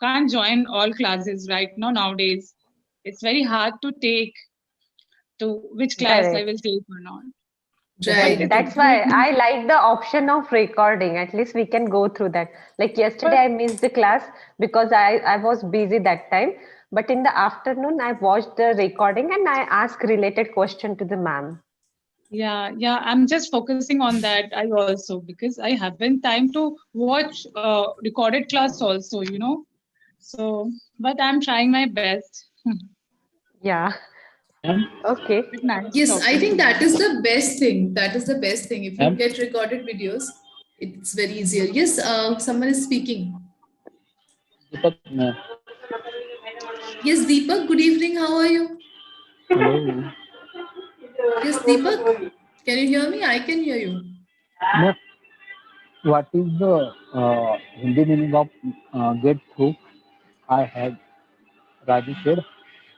can't join all classes right now nowadays. It's very hard to take to which class I Correct. will take or not. But Right. it's That's why good. I like the option of recording. At least we can go through that. Like yesterday, But I missed the class because I was busy that time. But in the afternoon, I watched the recording and I asked related question to the ma'am. yeah, I'm just focusing on that. I also because I haven't time to watch recorded class also. So, but I'm trying my best. Yeah. Ma'am, Okay. But nice Yes, I talking to think that you. is the best thing. That is the best thing. If you ma'am, get recorded videos, it's very easier. Yes, someone is speaking. Deepak, ma'am. Yes, Deepak, good evening. How are you? Hello. Yes, Deepak, can you hear me? I can hear you. Ma'am, what is the Hindi meaning of get through? I have Raju said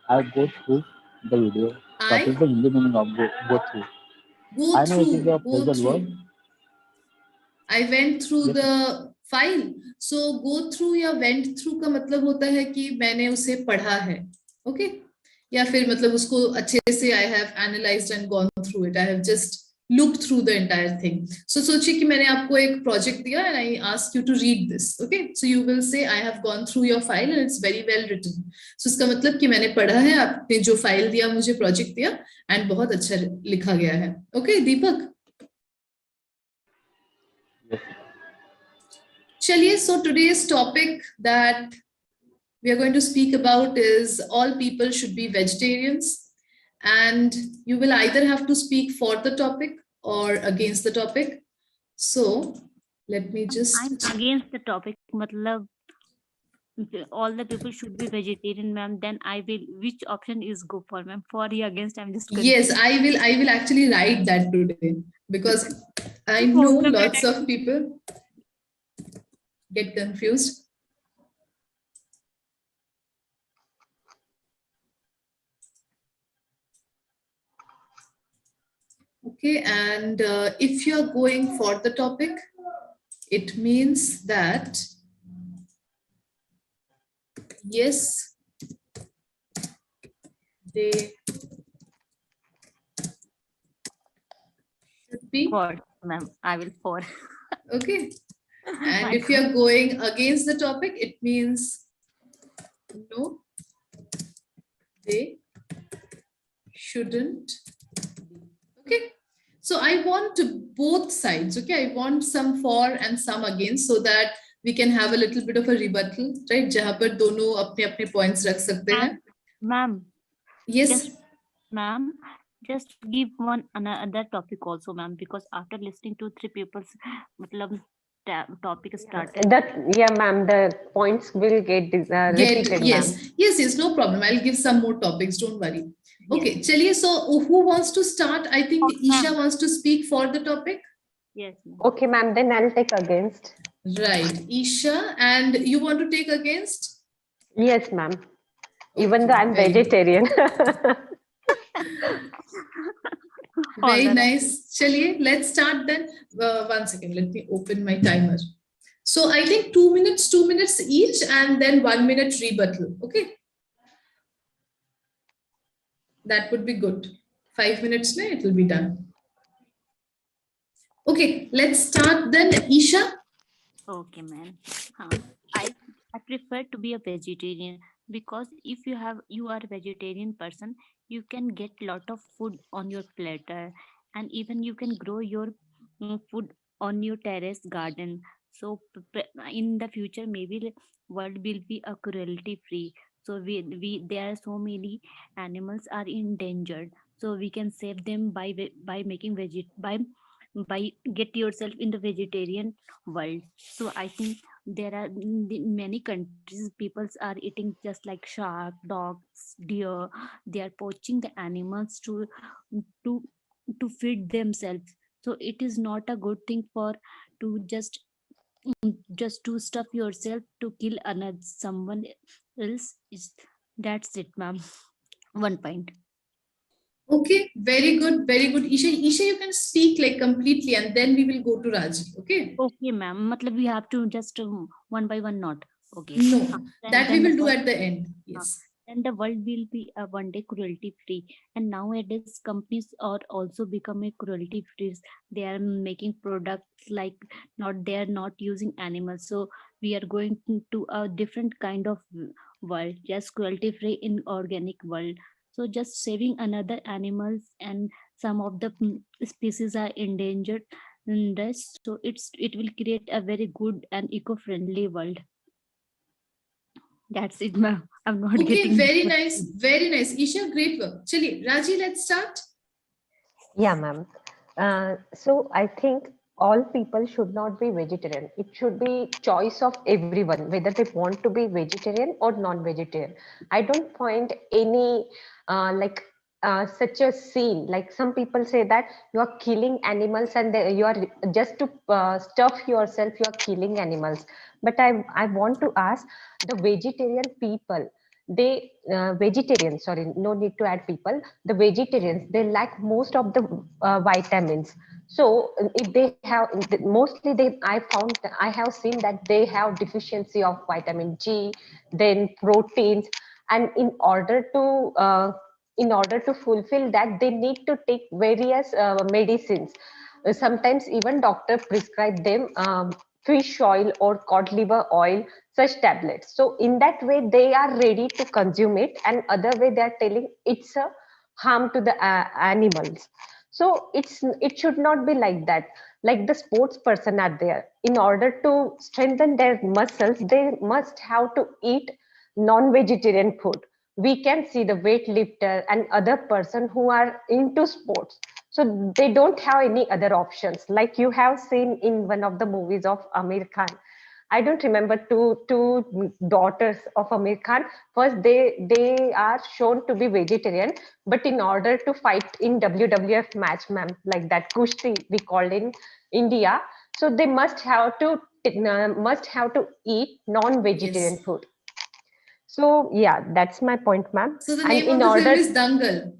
I go through the video. What is I the Hindi meaning of go through? go I know it is through, a go phrasal word. through. I went through Yes, the file. So go through या went through का मतलब होता है कि मैंने उसे पढ़ा है. Okay? या फिर मतलब उसको अच्छे से I have analyzed and gone through it. I have just looked through the entire thing. So सोचिए कि मैंने आपको एक project दिया and I asked you to read this. Okay? So you will say I have gone through your file and it's very well written. So इसका मतलब कि मैंने पढ़ा है, आपने जो file दिया मुझे project दिया and बहुत अच्छा लिखा गया है. Okay, Deepak? yes. Chaliye, so today's topic that we are going to speak about is all people should be vegetarians, and you will either have to speak for the topic or against the topic. So let me just. I'm against the topic. Matlab, all the people should be vegetarian, ma'am. Then I will. Which option is go for, ma'am? For or against? I'm just Yes, confused. I will actually write that today because I know lots of people get confused. Okay, and if you're going for the topic, it means that yes, they should be. For, ma'am. I will for. Okay. And My if you're going against the topic, it means no, they shouldn't be. Okay. So I want both sides. Okay. I want some for and some against so that we can have a little bit of a rebuttal, right? जहाँ पर दोनों अपने अपने points रख सकते हैं. Ma'am. Yes. Just, ma'am. Just give one another topic also, ma'am. Because after listening to three people's, matlab, topic started. That yeah, ma'am. The points will get repeated, Yes, ma'am. yes, no problem. I'll give some more topics. Don't worry. Okay, chaliye. So who wants to start? I think Isha wants to speak for the topic. Yes, ma'am. Okay, ma'am. Then I'll take against. Right, Isha, and you want to take against? Yes, ma'am. Even Okay, though I'm very vegetarian. Very nice. Chaliye, let's start then. 1 second, let me open my timer. So I think 2 minutes each, and then 1 minute rebuttal. Okay. That would be good. 5 minutes, it will be done. Okay, let's start then. Isha. Okay, ma'am. I prefer to be a vegetarian because if you are a vegetarian person, you can get lot of food on your platter, and even you can grow your food on your terrace garden. So in the future, maybe the world will be a cruelty free. So we there are so many animals are endangered. So we can save them by making by get yourself in the vegetarian world. So I think there are many countries peoples are eating just like shark, dogs, deer. They are poaching the animals to to feed themselves. So it is not a good thing for to just to stuff yourself to kill another someone else. Is that's it, ma'am. One point. Okay, very good, very good. Isha, you can speak like completely, and then we will go to Raji. Okay. Okay, ma'am. Matlab we have to just one by one, not. Okay. No, Then- that we then the will do world- at the end. Yes. then the world will be one day cruelty free. And nowadays companies are also becoming cruelty free. They are making products like they are not using animals. So we are going to a different kind of world, just cruelty free in organic world. So just saving another animals, and some of the species are endangered in this. So it will create a very good and eco-friendly world. That's it, ma'am. I'm not Okay, getting very the nice, question. very nice. Isha, great work. Chaliye, Raji, let's start. Yeah, ma'am. So I think all people should not be vegetarian. It should be choice of everyone, whether they want to be vegetarian or non-vegetarian. I don't find any like such a scene. Like some people say that you are killing animals and you are just to stuff yourself, you are killing animals. But I want to ask the vegetarian people, they vegetarians, sorry, no need to add people, the vegetarians, they lack most of the vitamins. So if they have, mostly I have seen that they have deficiency of vitamin G, then proteins, and in order to fulfill that, they need to take various medicines. Sometimes even doctor prescribe them fish oil or cod liver oil, such tablets. So in that way they are ready to consume it, and other way they are telling it's a harm to the animals. So it should not be like that. Like the sports person are there, in order to strengthen their muscles they must have to eat non-vegetarian food. We can see the weightlifter and other person who are into sports, so they don't have any other options. Like you have seen in one of the movies of Amir Khan, I don't remember, two daughters of Amir Khan. First, they are shown to be vegetarian, but in order to fight in WWF match, ma'am, like that kushti we called in India, so they must have to eat non-vegetarian Yes. food. So yeah, that's my point, ma'am. So the And name of in the film order, is Dangal,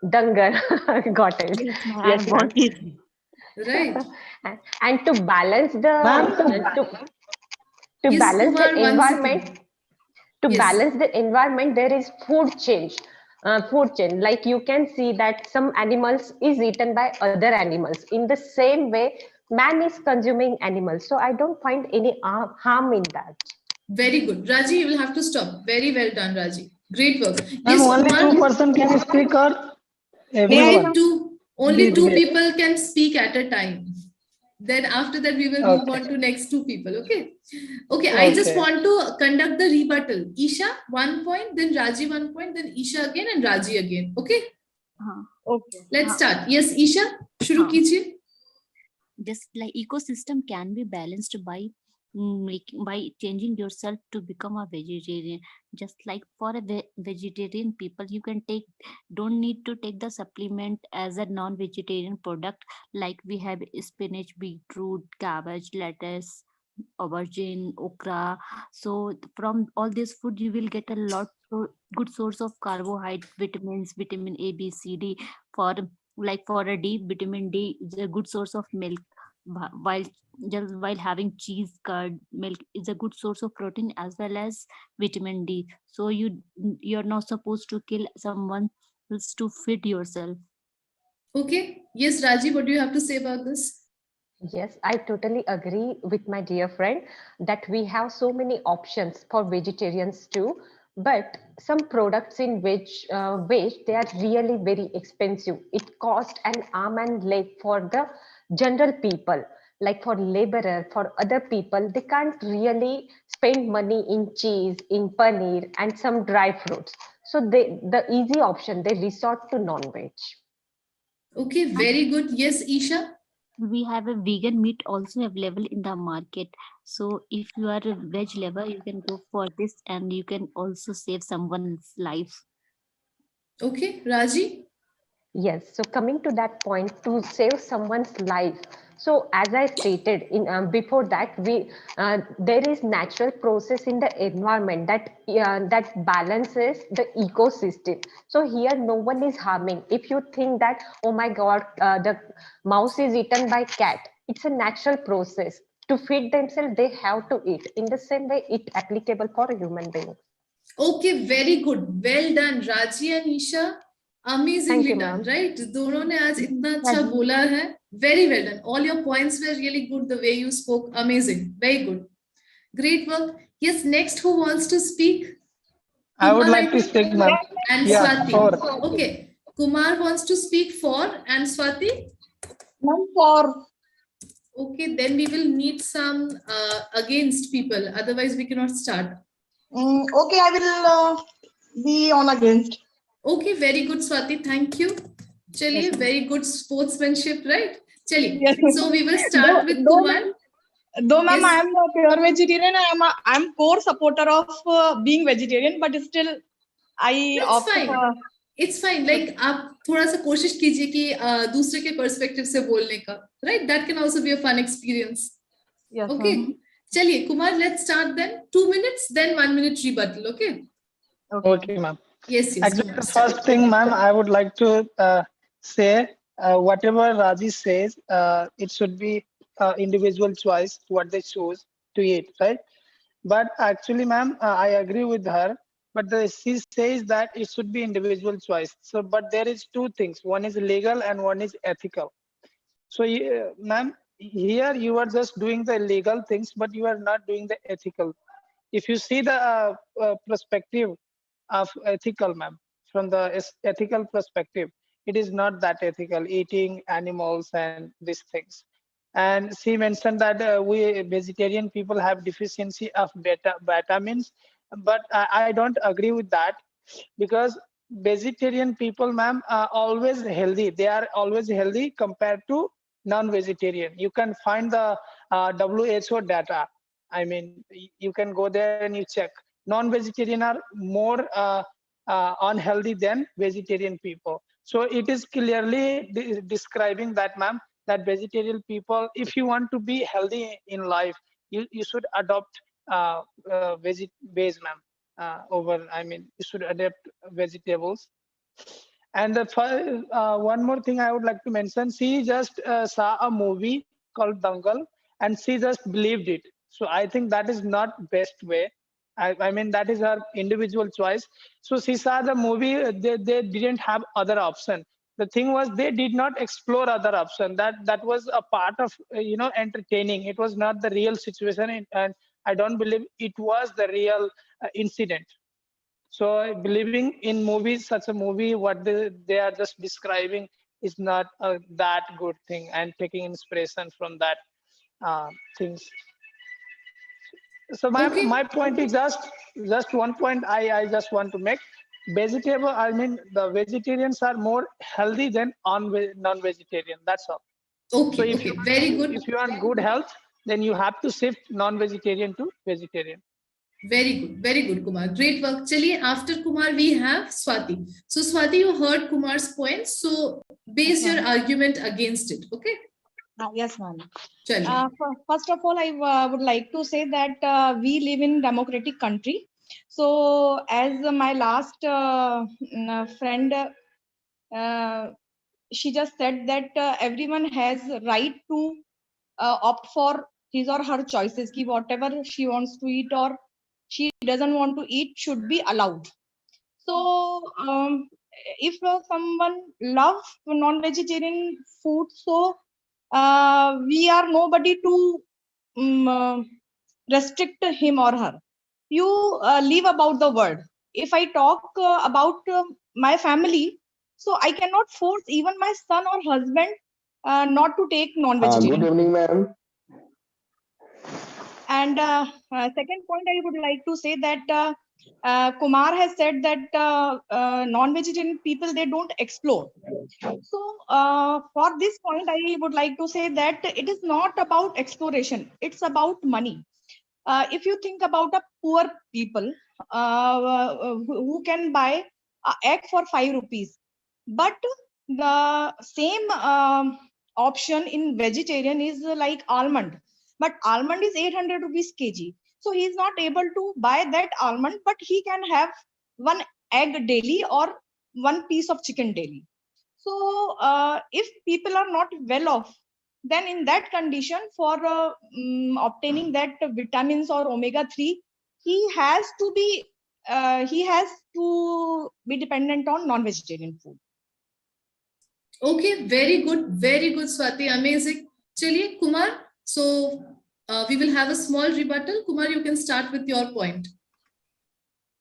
Dangar, got it. Yes, ma'am, Yes, I ma'am. got it. right? And to balance to Yes, balance the Kumar, one environment, second. to Yes. balance the environment there is food chain. Like you can see that some animals is eaten by other animals, in the same way man is consuming animals. So I don't find any harm in that. Very good. Raji, you will have to stop. Very well done, Raji. Great work. Ma'am, Yes, only Kumar, 2% can speak or everyone? only two Yes. people can speak at a time. Then after that, we will move Okay. on to next two people. Okay. Okay. I just Okay. want to conduct the rebuttal. Isha, 1 point, then Raji 1 point, then Isha again and Raji again. Okay. हाँ, Okay. Let's start. Yes, Isha, shuru हाँ. kijiye. Just like ecosystem can be balanced by by changing yourself to become a vegetarian. Just like for a vegetarian people, you can don't need to take the supplement as a non-vegetarian product. Like we have spinach, beetroot, cabbage, lettuce, aubergine, okra. So from all this food you will get a lot good source of carbohydrate, vitamins, vitamin A, B, C, D. For like for a D, vitamin D is a good source of milk. While just while having cheese, curd, milk is a good source of protein as well as vitamin D. So you're not supposed to kill someone else to feed yourself. Okay. Yes, Raji, what do you have to say about this? Yes, I totally agree with my dear friend that we have so many options for vegetarians too. But some products in which they are really very expensive. It costs an arm and leg for the general people, like for laborer, for other people. They can't really spend money in cheese, in paneer, and some dry fruits. So the easy option, they resort to non-veg. Okay, very good. Yes, Isha. We have a vegan meat also available in the market. So if you are a veg lover, you can go for this and you can also save someone's life. Okay, Raji. Yes, so coming to that point, to save someone's life. So as I stated in before that, we there is natural process in the environment that balances the ecosystem. So here no one is harming. If you think that, oh my God, the mouse is eaten by cat, it's a natural process. to feed themselves, they have to eat. In the same way, it applicable for a human being. Okay, very good. Well done, Raji and Isha. Amazingly done, right? दोनों ने आज इतना अच्छा बोला है. Very well done. All your points were really good. The way you spoke, amazing. Very good. Great work. Yes, next who wants to speak? I would Kumar, like to speak, ma'am. And Yeah, Swati. for. Okay. Kumar wants to speak for and Swati? Ma'am, for. Okay, then we will need some against people. Otherwise, we cannot start. Okay, I will be on against. Okay, very good, Swati. Thank you. Chaliye, Yes, very good sportsmanship, right? Chaliye. Yes. So we will start with Kumar. Though, ma'am, Yes. I am a pure vegetarian. I'm core supporter of being vegetarian, but still, I It's opt fine. for. It's fine. Like आप थोड़ा सा कोशिश कीजिए कि दूसरे के perspective से बोलने का, right? That can also be a fun experience. Yes. Okay. चलिए, Kumar, let's start then. 2 minutes, then 1 minute rebuttal. Okay. Okay, ma'am. Yes. Actually, Kumar, the start. first thing, ma'am, I would like to say whatever Raji says, it should be individual choice what they choose to eat, right? But actually, ma'am, I agree with her. But she says that it should be individual choice. So, but there is two things. One is legal and one is ethical. So, ma'am, here you are just doing the legal things, but you are not doing the ethical. If you see the perspective of ethical, ma'am, from the ethical perspective, it is not that ethical, eating animals and these things. And she mentioned that we vegetarian people have deficiency of vitamins, but I don't agree with that, because vegetarian people, ma'am, are always healthy. They are always healthy compared to non-vegetarian. You can find the WHO data. I mean, you can go there and you check. Non-vegetarian are more unhealthy than vegetarian people. So it is clearly describing that, ma'am, that vegetarian people, if you want to be healthy in life, you should adopt veg-based, ma'am. I mean, you should adapt vegetables. And the one more thing I would like to mention, she just saw a movie called Dangal and she just believed it. So I think that is not best way. I mean, that is her individual choice. So she saw the movie, they didn't have other option. The thing was they did not explore other option. That was a part of, entertaining. It was not the real situation. And I don't believe it was the real incident. So believing in movies, such a movie, what they are just describing is not that good thing, and taking inspiration from that things. So Okay. my point is just one point I just want to make. Vegetable, I mean, the vegetarians are more healthy than non-vegetarian. That's all. Okay. So if Okay. Very good. If you want good health, then you have to shift non-vegetarian to vegetarian. Very good, Kumar. Great work. Chaliye, after Kumar, we have Swati. So Swati, you heard Kumar's points. So base your argument against it. Okay. Yes, ma'am. Chaliye. First of all, I would like to say that we live in democratic country. So as my last friend, she just said that everyone has right to opt for his or her choices. Ki whatever she wants to eat or she doesn't want to eat should be allowed. So if someone loves non-vegetarian food, so we are nobody to restrict him or her. You live about the world. If I talk about my family, so I cannot force even my son or husband not to take non-vegetarian. Good evening, ma'am. And second point, I would like to say that Kumar has said that non-vegetarian people, they don't explore. So for this point, I would like to say that it is not about exploration. It's about money. If you think about a poor people who can buy an egg for 5 rupees, but the same option in vegetarian is like almond, but almond is 800 rupees kg. So he is not able to buy that almond, but he can have one egg daily or one piece of chicken daily. So if people are not well off, then in that condition, for obtaining that vitamins or omega-3, he has to be dependent on non-vegetarian food. Okay, very good, Swati, amazing. Chaliye, Kumar, so we will have a small rebuttal. Kumar, you can start with your point.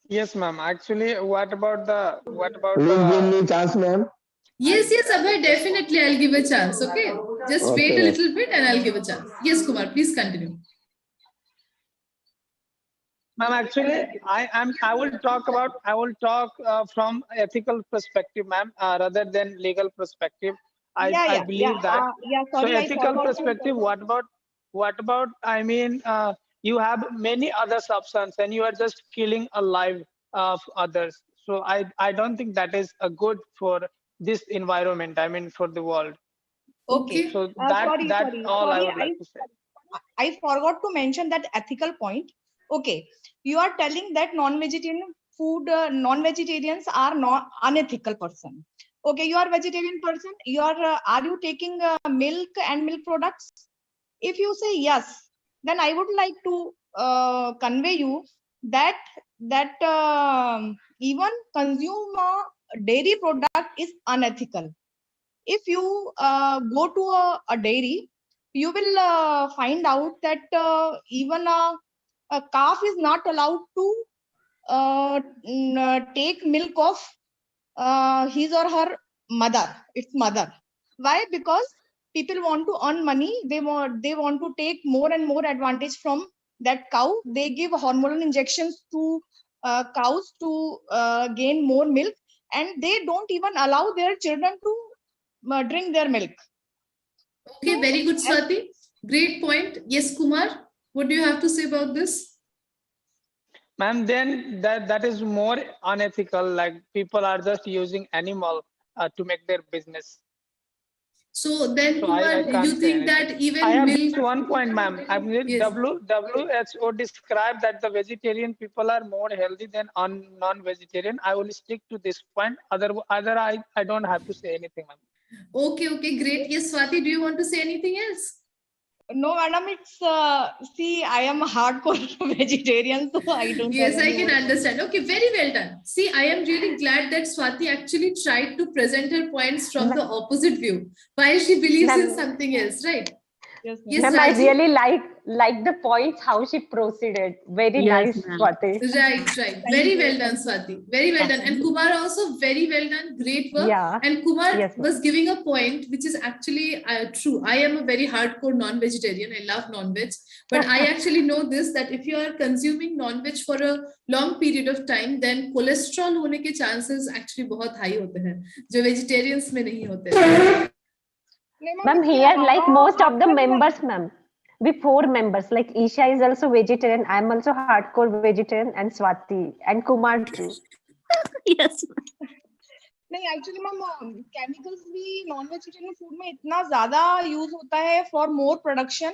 Yes, ma'am. Actually, what about Please give me chance, ma'am. Yes, Abhay, definitely I'll give a chance, okay? Just wait a Okay. little bit and I'll give a chance. Yes, Kumar, please continue. Ma'am, actually, I will talk from ethical perspective, ma'am, rather than legal perspective. I believe that. So Sorry, I ethical forgot to- perspective, what about, I mean, you have many other substance and you are just killing a life of others. So I don't think that is a good for this environment, I mean, for the world. Okay. So sorry, that's all I would like to say. I forgot to mention that ethical point. Okay, you are telling that non-vegetarian food, non-vegetarians are not unethical person. Okay, you are vegetarian person. You are you taking milk and milk products? If you say yes, then I would like to convey you that even consume a dairy product is unethical. If you go to a dairy, you will find out that even a calf is not allowed to take milk of his or her its mother. Why? Because people want to earn money. They want to take more and more advantage from that cow. They give hormonal injections to cows to gain more milk, and they don't even allow their children to drink their milk. Okay, very good, Swati. Great point. Yes, Kumar, what do you have to say about this? Ma'am, then that is more unethical. Like people are just using animal to make their business. So then, So Kumar, I can't you say think anything. that even I have milk? just one point, ma'am. I mean, Yes. WHO described that the vegetarian people are more healthy than non-vegetarian. I will stick to this point. Other I don't have to say anything, ma'am. Okay, great. Yes, Swati, do you want to say anything else? No, madam, it's see, I am a hardcore vegetarian, so I don't. Yes, have I any can more. understand. Okay, very well done. See, I am really glad that Swati actually tried to present her points from the opposite view, while she believes in something else, right? Yes, Yes, Ma'am, I Raji? really like the points how she proceeded. Very Yes, nice, ma'am. Swati. Right. Very well done, Swati. Very well done. And Kumar also very well done. Great work. Yeah. And Kumar Yes, ma'am. was giving a point which is actually true. I am a very hardcore non-vegetarian. I love non-veg. But I actually know this, that if you are consuming non-veg for a long period of time, then cholesterol होने के chances actually बहुत high होते हैं, जो vegetarians में नहीं होते हैं. Ma'am, here like most of the members, ma'am. We 4 members. Like Isha is also vegetarian. I'm also hardcore vegetarian, and Swati and Kumar too. Yes. नहीं एक्चुअली मैम केमिकल्स भी नॉन वेजिटेरियन फूड में इतना ज्यादा use होता है for more production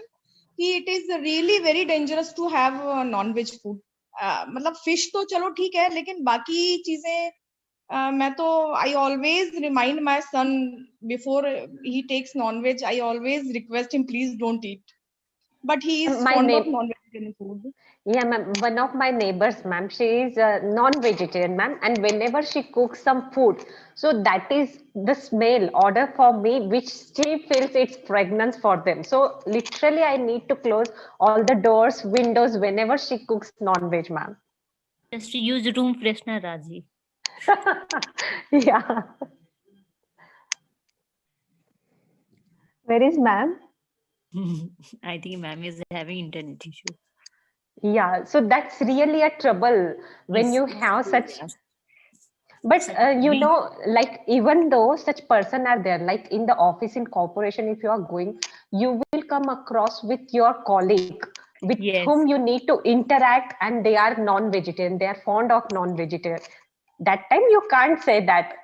कि it is really very dangerous to have non veg food. मतलब fish तो चलो ठीक है, लेकिन बाकी चीजें मैं तो I always remind my son before he takes non veg. I always request him please don't eat, but he is My fond of name- non vegetarian food. Yeah, ma'am. One of my neighbors, ma'am, she is non-vegetarian, ma'am, and whenever she cooks some food, so that is the smell order for me, which she feels it's fragrance for them. So literally, I need to close all the doors, windows whenever she cooks non-veg, ma'am. Just use room freshener, Raji. Yeah. Where is ma'am? I think ma'am is having internet issue. Yeah, so that's really a trouble when Yes, you yes, have yes, such. yes. But you We- know, like even though such person are there, like in the office in corporation, if you are going, you will come across with your colleague with Yes. whom you need to interact, and they are non-vegetarian. They are fond of non-vegetarian. That time you can't say that.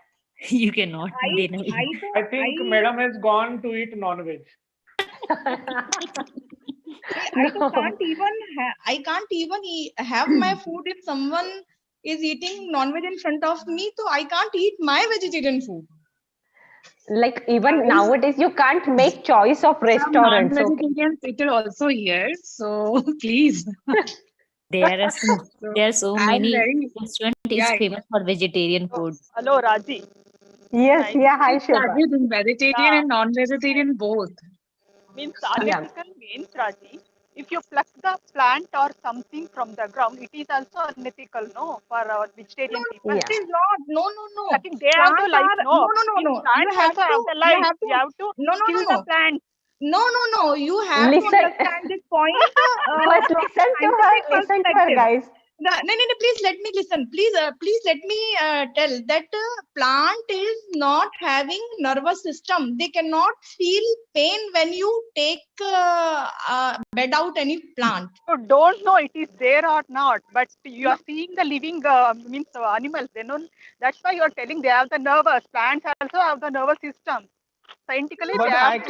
You cannot deny. I think madam has gone to eat non-veg. No. I can't even have my food if someone is eating non-veg in front of me. So I can't eat my vegetarian food. Like even nowadays, you can't make choice of restaurants. Okay. Non-vegetarian people also here, so please. There are so, So there are so I'm many very restaurant is yeah. famous for vegetarian food. Hello, Raji. Yes. Right. Yeah. Hi, Shobha. Everything, vegetarian Yeah. and non-vegetarian both. Means Yeah. unethical means, Raji, if you pluck the plant or something from the ground, it is also unethical, no, for our vegetarian people. Yeah. It is not. No, no, no. I think they have the Plants life, are no. no. Means You plants have also have to. the You life. have to. We have to kill the No. plants. No. You have to Listen. understand this point First, from listen to her. scientific Listen to her, perspective. guys. No, please let me listen. Please let me tell that plant is not having nervous system. They cannot feel pain when you take bed out any plant. You don't know it is there or not, but you are seeing the living means animals. They know, that's why you are telling they have the nervous. Plants also have the nervous system. Scientifically, But they have I to can